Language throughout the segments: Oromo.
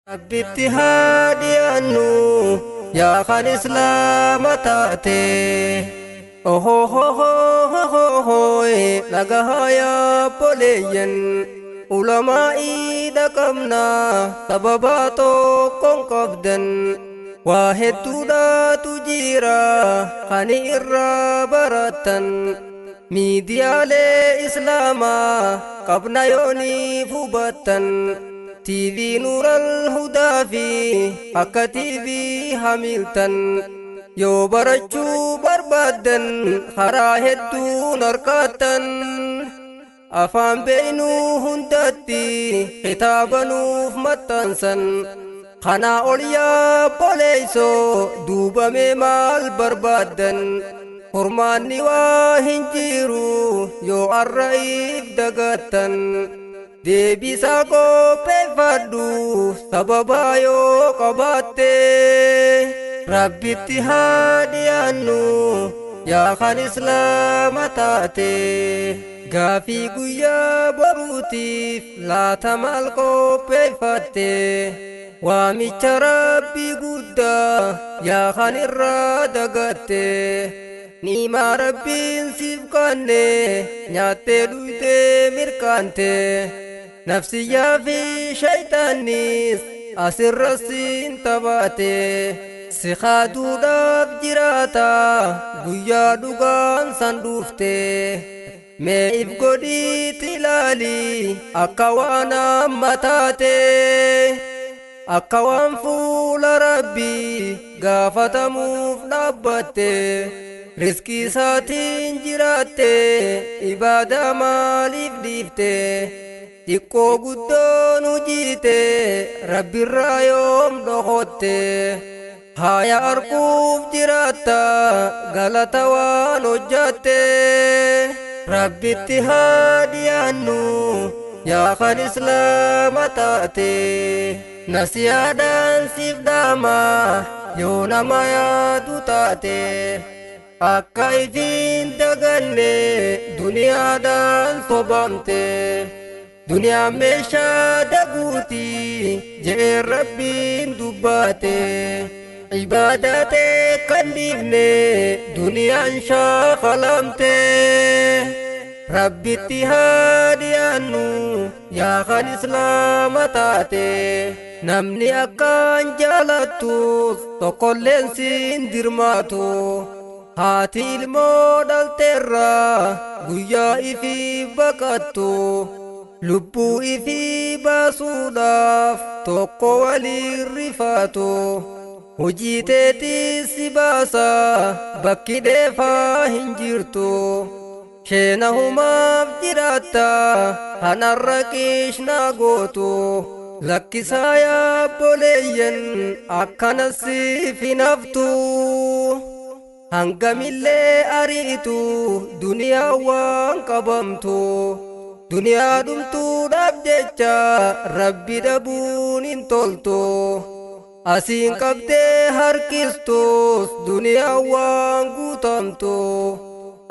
ابتهادي أنو يا خال إسلام تاتي أوه هو هو هو هو لقها يا بوليين علماء دكمنا سبباتو كون قبدا واحد تودا تجيرا خاني الرابرتا ميديا لإسلاما قبنا يوني فوبتا تيفي نور الهدى في أكا تيفي هميلتن يو برجو بربادن خراهدو نركاتن أفان بينو هندتي خطابنو فمتنسن خنا أوليا بوليسو دوبا ميمال بربادن هرماني واهنجيرو يو الرئيف دقاتن deebisaa qopheeffadhu sababa yoo qabaatte rabbitti haa dhiyaannu yaa kan islaama taate gaafii guyyaa boruutiif laata maal qopheeffatte waamicha rabbii guddaa yaa kan irraa dagatte niimaa rabbiin siif kanne nyaattee dhuytee mirkaante نفسيا في شيطانيس أسر السين تباتي سخادو داب جراتا قيا دوغان سندوفتي مي إفقودي تلالي أكوانا متاتي أكوان فول ربي غافة موف نباتي رزقي ساتين جراتي إبادة ماليف ديفتي Dikko guddoo nu jiite rabbirraa yoom dhokotte haaya arkuuf jiraatta galata waan hojjatte rabbitti haa dhiyaannu yaa kan islaama taate nasiyaadhaan siif dhaama yoo nama yaadu taate akka ifiin daganne duniyaadhaan sobamte دنيا ميشا دقوتي جئ ربين دباتي عباداتي كنديفني دنيا انشا خلمتي ربي اتهادي أنو يا خان إسلام تاتي نمني أكان جالتوس تقلن سين درماتو هاتي المودل ترى قيا إفي بكتو lubbuu ifii baasuudhaaf tokko waliin rifaatu hojii teetii si baasa bakki dheefaa hin jirtu sheena humaaf jiraatta hanarra qiishnaa gootu lakkisaa yaa boleeyyan akkana siif hin haftu hangamillee ariitu duniyaa waan qabamtu دنيا دمتو دابجيچا ربي دبون تولتو أسين قبدي هركستوس دنيا وانغو تمتو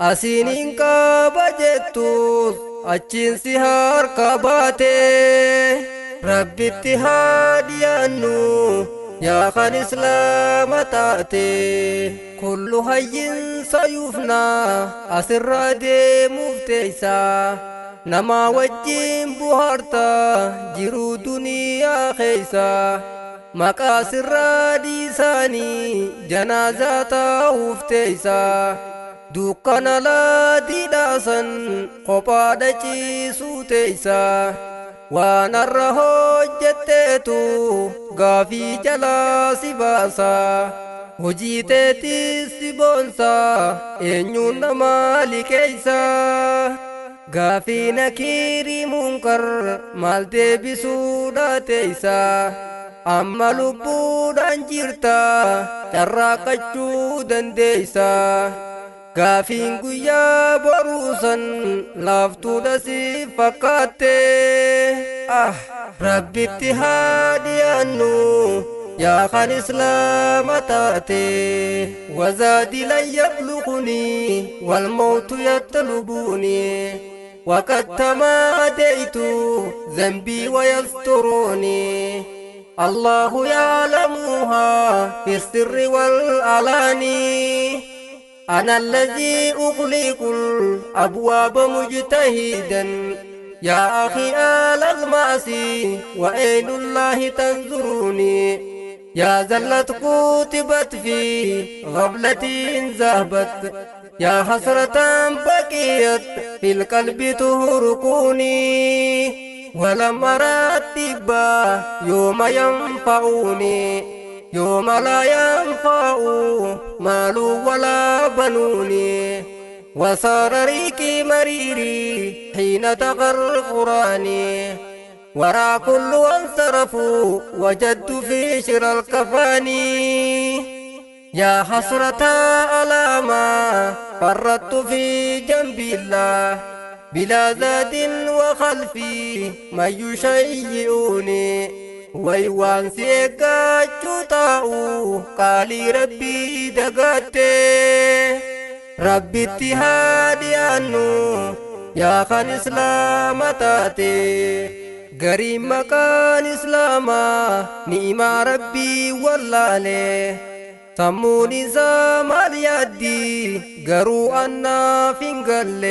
أسين إنكا بجيتوس أچين سهار كباتي ربي اتهادي أنو يا خان إسلام تاتي كل هين سيفنا أسر دي مفتيسا نما وجين بوهرتا جرو دنيا خيسا مقاصر رادي ساني جنازاتا وفتيسا دوكنا لا دي داسن قبا دچي سوتيسا وانا الرهو جتتو غافي جلا سباسا وجيتتي سبونسا انيون مالكيسا غافينا كيري منكر مال ديبسودا تيسا أما لبودان جيرتا تراكچو دنديسا غافين قيا بروسا لافتو دسي فكاتي ربي اتهادي أنو يا خان إسلام تاتي وزادي لن يبلغني والموت يطلبوني وقد تماديت ذنبي ويستروني الله يعلمها في السر والعلاني. أنا الذي أغلق الأبواب مجتهدا يا أخي آل المعصي وأين الله تنظروني. يا زلة كتبت في غفلة ذهبت يا حسرة بقيت في القلب تهركوني. ولم أرى الطب يوم ينفعوني يوم لا ينفع مال ولا بنوني. وصار ريقي مريري حين تقى القرآن ورا كل انصرفوا وجدت في شر الكفاني. يا حسرة على ما فرطت في جنب الله بلا زاد وخلفي من يشيئوني. ويوان سيقا جوتاو قالي ربي دقاتي ربي اتهادي عنو يا خان إسلام تاتي قريم مكان إسلاما نعم ربي والله سموني زمال يدي قرو أنا فنقل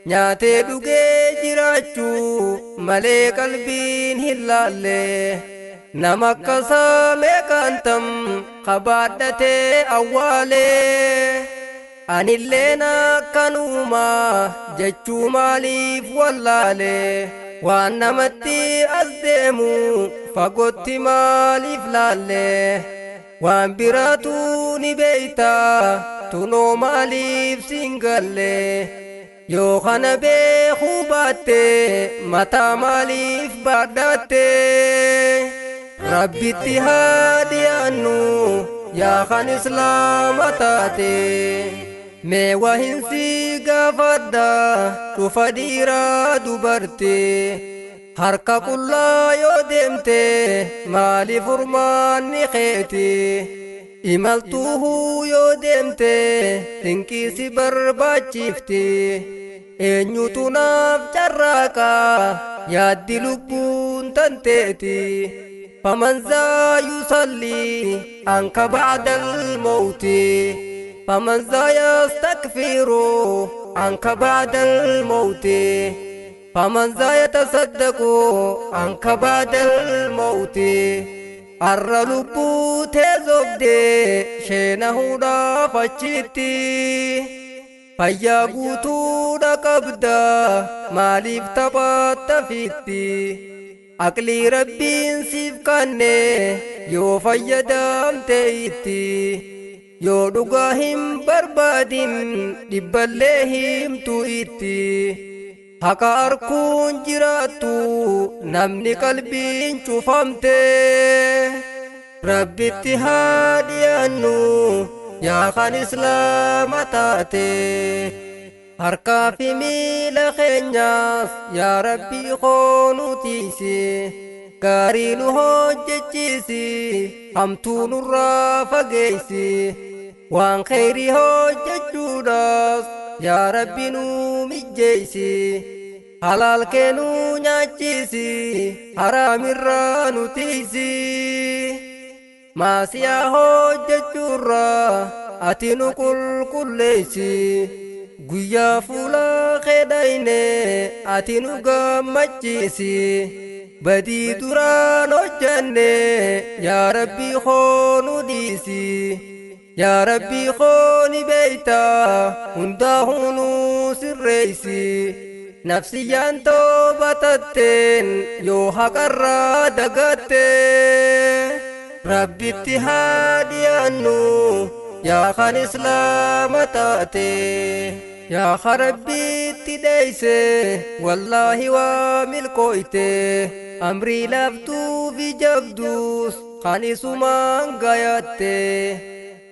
نياتي دوغي جراچو ملي قلبين هلال نمك سامي كانتم قبادتي أولي أني اللينا كانوما جچو ماليف والله waan namatti as deemu fagootti maaliif laalle waan biraatu ni beeyta tunoo maaliif siin galle yoo kana beekuu baatte mataa maaliif baadhatte rabbitti haa dhiyaannu yaa kan islaama taate. mee wahinsi gaafadha dhufa dhiiraa dubartii harka qullaa yoo deemte maaliif furmaanni keeti imaltuuhuu yoo deemte dinqiisi barbaachifti eenyutu naaf carraaqa yaaddi lubbuun tanteeti. faman zaa yusallii anka ba'dal mawti فمن ذا يستكفر عنك بعد الموت فمن ذا يتصدق عنك بعد الموت الرلبو تزبد شينه دا فجتي فيا قوتو دا قبدا ماليف تبات فيتي أقلي ربي سيف كاني يو فيدام تيتي yoo dhugaa hin barbaadin dhibballee himtu itti haqa arkuun jiraattu namni qalbiin cufamte rabbitti haa dhiyaannu yaa kan islaama taate harkaa fi miila keenyaas yaa rabbii koonu tiisi gaarii nu hojjechiisi hamtuu nurraa fageeysi waan kheyrii hojjechuudhaas yaa rabbi nu mijjeeysi halaal kee nu nyaachiisi haraamirraa nu tiisi maasiyaa hojjechuurraa ati nu qulqulleeysi guyyaa fuula kee dhayne ati nu gammachiisi badii duraan hojjanne yaa rabbii koonu dhiisi yaa rabbii kooni beeyta hundaa'uu nu sirreeysi nafsiyyaan toobatatteen yoo haqarraa dagatte rabbitti haa dhiyaannu yaa kan islaama taate yaa ka rabbitti dheeyse wallaahi waa milkooyte amrii laaftuu fi jabduus kan isumaan gayatte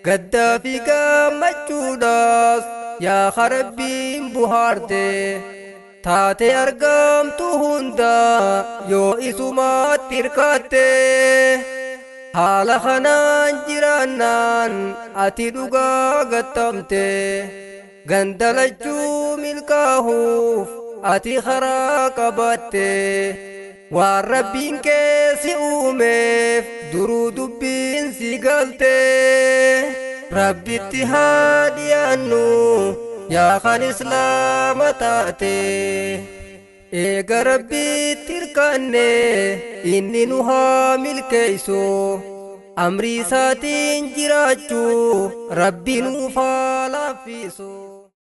gaddaa fi gammachuudhaas yaa ka rabbiin buhaarte taate argamtu hunda yoo isumaatti hirkaatte haala kanaan jiraannaan ati dhugaa gattamte gandalachuu milkaahuuf ati karaa qabatte والربين كيسي أوميف درو دبين سيقلتي ربي اتهادي أنو يا خان إسلام تاتي إيقا ربي تركاني إني نها ملكيسو أمري ساتين جراجو ربي نوفا لافيسو